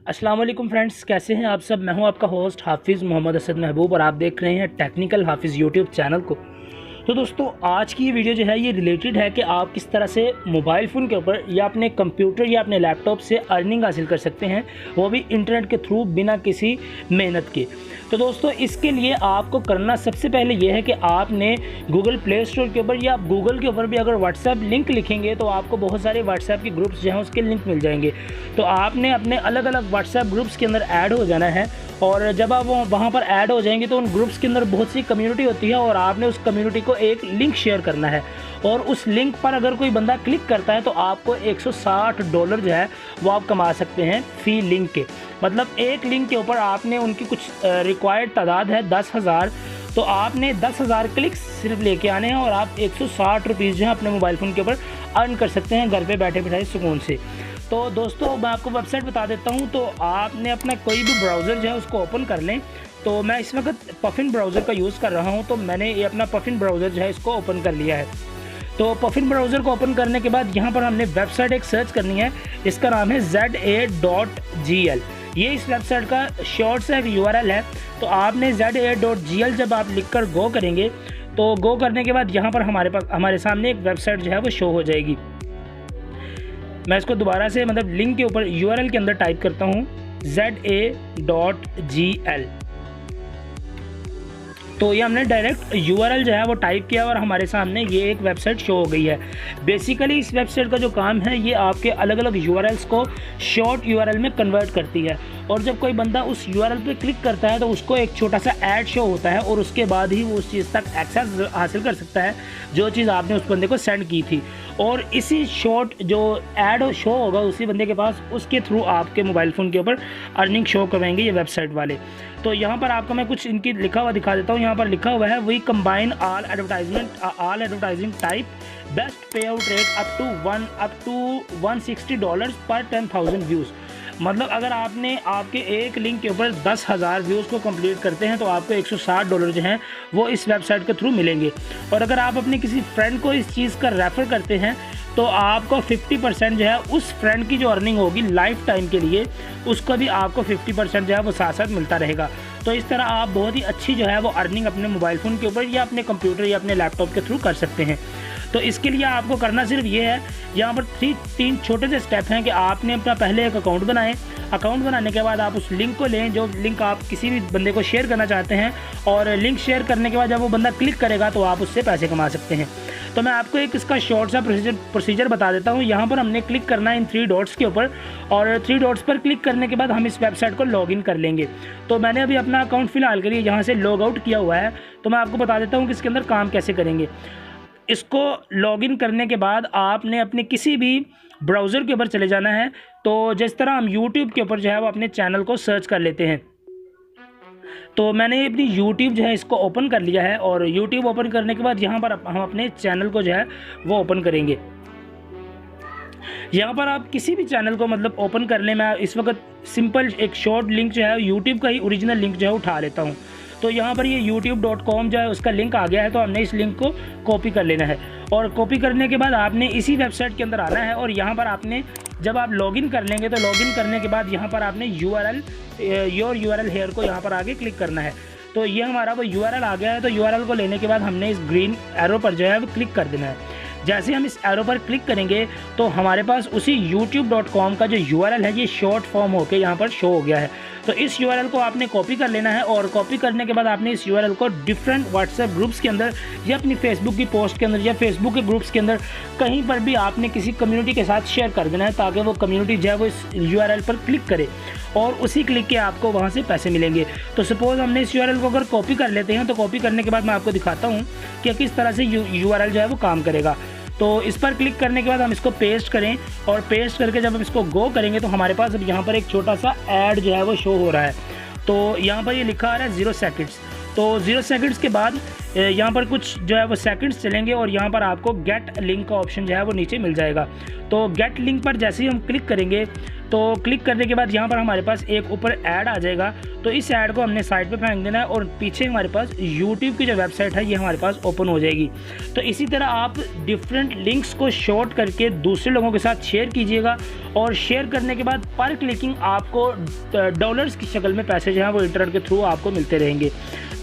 अस्सलाम वालेकुम फ्रेंड्स, कैसे हैं आप सब। मैं हूं आपका होस्ट हाफिज़ मोहम्मद असद महबूब और आप देख रहे हैं टेक्निकल हाफिज़ यूट्यूब चैनल को। तो दोस्तों, आज की ये वीडियो जो है ये रिलेटेड है कि आप किस तरह से मोबाइल फ़ोन के ऊपर या अपने कंप्यूटर या अपने लैपटॉप से अर्निंग हासिल कर सकते हैं, वो भी इंटरनेट के थ्रू, बिना किसी मेहनत के। तो दोस्तों, इसके लिए आपको करना सबसे पहले ये है कि आपने गूगल प्ले स्टोर के ऊपर या गूगल के ऊपर भी अगर व्हाट्सएप लिंक लिखेंगे तो आपको बहुत सारे व्हाट्सएप के ग्रुप्स जो हैं उसके लिंक मिल जाएंगे। तो आपने अपने अलग अलग व्हाट्सएप ग्रुप्स के अंदर ऐड हो जाना है, और जब आप वहाँ पर ऐड हो जाएंगे तो उन ग्रुप्स के अंदर बहुत सी कम्युनिटी होती है और आपने उस कम्युनिटी को एक लिंक शेयर करना है। और उस लिंक पर अगर कोई बंदा क्लिक करता है तो आपको $160 जो है वो आप कमा सकते हैं फ़ी लिंक के। मतलब एक लिंक के ऊपर आपने उनकी कुछ रिक्वायर्ड तादाद है 10,000, तो आपने 10,000 क्लिक्स सिर्फ लेके आने हैं और आप ₹160 जो है अपने मोबाइल फ़ोन के ऊपर अर्न कर सकते हैं घर पे बैठे बैठे सुकून से। तो दोस्तों, मैं आपको वेबसाइट बता देता हूं। तो आपने अपना कोई भी ब्राउज़र जो है उसको ओपन कर लें। तो मैं इस वक्त पफिन ब्राउज़र का यूज़ कर रहा हूं, तो मैंने ये अपना पफिन ब्राउज़र जो है इसको ओपन कर लिया है। तो पफिन ब्राउज़र को ओपन करने के बाद यहाँ पर हमने वेबसाइट एक सर्च करनी है। इसका नाम है ZA.GL। ये इस वेबसाइट का शॉर्ट सा एक URL है। तो आपने ZA.GL जब आप लिख कर गो करेंगे तो गो करने के बाद यहाँ पर हमारे सामने एक वेबसाइट जो है वो शो हो जाएगी। मैं इसको दोबारा से लिंक के ऊपर URL के अंदर टाइप करता हूँ ZA.GL। तो ये हमने डायरेक्ट URL जो है वो टाइप किया और हमारे सामने ये एक वेबसाइट शो हो गई है। बेसिकली इस वेबसाइट का जो काम है ये आपके अलग अलग URLs को शॉर्ट URL में कन्वर्ट करती है, और जब कोई बंदा उस URL पे क्लिक करता है तो उसको एक छोटा सा ऐड शो होता है और उसके बाद ही वो उस चीज़ तक एक्सेस हासिल कर सकता है जो चीज़ आपने उस बंदे को सेंड की थी। और इसी शॉर्ट जो ऐड शो होगा उसी बंदे के पास, उसके थ्रू आपके मोबाइल फ़ोन के ऊपर अर्निंग शो करवाएंगे ये वेबसाइट वाले। तो यहाँ पर आपको मैं कुछ इनकी लिखा हुआ दिखा देता हूँ। यहाँ पर लिखा हुआ है we combine all advertising type, best pay out rate up to $160 पर 10,000 व्यूज़। मतलब अगर आपने आपके एक लिंक के ऊपर 10,000 व्यूज़ को कंप्लीट करते हैं तो आपको $160 जो हैं वो इस वेबसाइट के थ्रू मिलेंगे। और अगर आप अपने किसी फ्रेंड को इस चीज़ का रेफ़र करते हैं तो आपको 50% जो है उस फ्रेंड की जो अर्निंग होगी लाइफ टाइम के लिए, उसको भी आपको 50% जो है वो साथ साथ मिलता रहेगा। तो इस तरह आप बहुत ही अच्छी जो है वो अर्निंग अपने मोबाइल फ़ोन के ऊपर या अपने कंप्यूटर या अपने लैपटॉप के थ्रू कर सकते हैं। तो इसके लिए आपको करना सिर्फ ये है, यहाँ पर तीन छोटे से स्टेप हैं कि आपने अपना पहले एक अकाउंट बनाएं। अकाउंट बनाने के बाद आप उस लिंक को लें जो लिंक आप किसी भी बंदे को शेयर करना चाहते हैं, और लिंक शेयर करने के बाद जब वो बंदा क्लिक करेगा तो आप उससे पैसे कमा सकते हैं। तो मैं आपको एक इसका शॉर्ट सा प्रोसीजर बता देता हूँ। यहाँ पर हमने क्लिक करना है इन 3 डॉट्स के ऊपर, और 3 डॉट्स पर क्लिक करने के बाद हम इस वेबसाइट को लॉगिन कर लेंगे। तो मैंने अभी अपना अकाउंट फ़िलहाल के लिए यहाँ से लॉग आउट किया हुआ है, तो मैं आपको बता देता हूँ कि इसके अंदर काम कैसे करेंगे। इसको लॉगिन करने के बाद आपने अपने किसी भी ब्राउज़र के ऊपर चले जाना है। तो जिस तरह हम YouTube के ऊपर जो है वो अपने चैनल को सर्च कर लेते हैं, तो मैंने अपनी YouTube जो है इसको ओपन कर लिया है, और YouTube ओपन करने के बाद यहाँ पर हम अपने चैनल को जो है वो ओपन करेंगे। यहाँ पर आप किसी भी चैनल को ओपन कर लें। मैं इस वक्त सिंपल एक शॉर्ट लिंक जो है YouTube का ही ओरिजिनल लिंक जो है उठा लेता हूँ। तो यहाँ पर ये youtube.com जो है उसका लिंक आ गया है, तो हमने इस लिंक को कॉपी कर लेना है, और कॉपी करने के बाद आपने इसी वेबसाइट के अंदर आना है। और यहाँ पर आपने जब आप लॉगिन कर लेंगे तो लॉगिन करने के बाद यहाँ पर आपने योर URL हेयर को यहाँ पर आगे क्लिक करना है। तो ये हमारा वो URL आ गया है। तो URL को लेने के बाद हमने इस ग्रीन एरो पर जो है वो क्लिक कर देना है। जैसे हम इस एरो पर क्लिक करेंगे तो हमारे पास उसी youtube.com का जो URL है ये शॉर्ट फॉर्म होके यहाँ पर शो हो गया है। तो इस URL को आपने कॉपी कर लेना है, और कॉपी करने के बाद आपने इस URL को डिफरेंट व्हाट्सएप ग्रुप्स के अंदर या अपनी फेसबुक की पोस्ट के अंदर या फेसबुक के ग्रुप्स के अंदर कहीं पर भी आपने किसी कम्युनिटी के साथ शेयर कर देना है, ताकि वो कम्युनिटी जो है वो इस URL पर क्लिक करे और उसी क्लिक के आपको वहाँ से पैसे मिलेंगे। तो सपोज़ हमने इस URL को अगर कॉपी कर लेते हैं, तो कॉपी करने के बाद मैं आपको दिखाता हूँ कि किस तरह से URL जो है वो काम करेगा। तो इस पर क्लिक करने के बाद हम इसको पेस्ट करें, और पेस्ट करके जब हम इसको गो करेंगे तो हमारे पास अब यहाँ पर एक छोटा सा ऐड जो है वो शो हो रहा है। तो यहाँ पर ये लिखा आ रहा है 0 सेकंड्स। तो 0 सेकंड्स के बाद यहाँ पर कुछ जो है वो सेकंड्स चलेंगे और यहाँ पर आपको गेट लिंक का ऑप्शन जो है वो नीचे मिल जाएगा। तो गेट लिंक पर जैसे ही हम क्लिक करेंगे तो क्लिक करने के बाद यहाँ पर हमारे पास एक ऊपर ऐड आ जाएगा। तो इस ऐड को हमने साइड पे फेंक देना है और पीछे हमारे पास यूट्यूब की जो वेबसाइट है ये हमारे पास ओपन हो जाएगी। तो इसी तरह आप डिफरेंट लिंक्स को शॉर्ट करके दूसरे लोगों के साथ शेयर कीजिएगा और शेयर करने के बाद पर क्लिकिंग आपको डॉलर्स की शक्ल में पैसे जो हैं वो इंटरनेट के थ्रू आपको मिलते रहेंगे।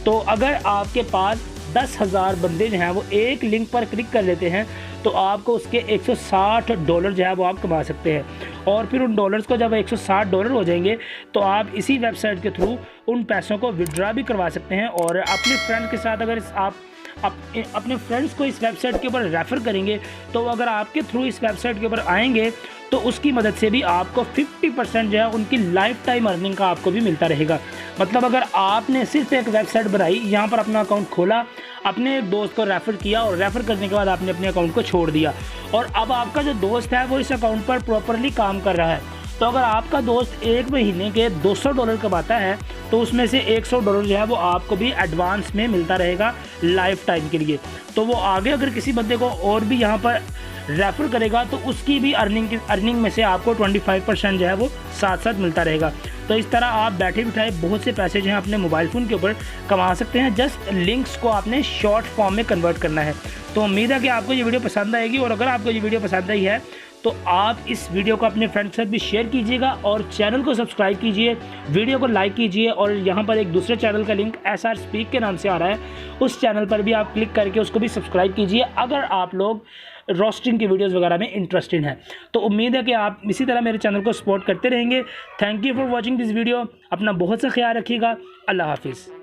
तो अगर आपके पास 10,000 बंदे जो हैं वो एक लिंक पर क्लिक कर लेते हैं तो आपको उसके $160 जो है वो आप कमा सकते हैं। और फिर उन डॉलर्स को जब $160 हो जाएंगे तो आप इसी वेबसाइट के थ्रू उन पैसों को विड्रॉ भी करवा सकते हैं। और अपने फ्रेंड के साथ अगर आप अपने फ्रेंड्स को इस वेबसाइट के ऊपर रेफ़र करेंगे तो अगर आपके थ्रू इस वेबसाइट के ऊपर आएंगे तो उसकी मदद से भी आपको 50% जो है उनकी लाइफ टाइम अर्निंग का आपको भी मिलता रहेगा। मतलब अगर आपने सिर्फ एक वेबसाइट बनाई, यहाँ पर अपना अकाउंट खोला, अपने एक दोस्त को रेफ़र किया और रेफ़र करने के बाद आपने अपने अकाउंट को छोड़ दिया और अब आपका जो दोस्त है वो इस अकाउंट पर प्रॉपरली काम कर रहा है, तो अगर आपका दोस्त एक महीने के $200 कमाता है तो उसमें से $100 जो है वो आपको भी एडवांस में मिलता रहेगा लाइफ टाइम के लिए। तो वो आगे अगर किसी बंदे को और भी यहाँ पर रेफ़र करेगा तो उसकी भी अर्निंग में से आपको 25% जो है वो साथ साथ मिलता रहेगा। तो इस तरह आप बैठे बिठाए बहुत से पैसे जो हैं अपने मोबाइल फ़ोन के ऊपर कमा सकते हैं। जस्ट लिंक्स को आपने शॉर्ट फॉर्म में कन्वर्ट करना है। तो उम्मीद है कि आपको ये वीडियो पसंद आएगी और अगर आपको ये वीडियो पसंद आई है तो आप इस वीडियो को अपने फ्रेंड्स के साथ भी शेयर कीजिएगा और चैनल को सब्सक्राइब कीजिए, वीडियो को लाइक कीजिए। और यहाँ पर एक दूसरे चैनल का लिंक SR स्पीक के नाम से आ रहा है, उस चैनल पर भी आप क्लिक करके उसको भी सब्सक्राइब कीजिए अगर आप लोग रोस्टिंग की वीडियोस वगैरह में इंटरेस्टेड हैं। तो उम्मीद है कि आप इसी तरह मेरे चैनल को सपोर्ट करते रहेंगे। Thank you for watching this video. अपना बहुत सा ख्याल रखिएगा। अल्लाह हाफिज़।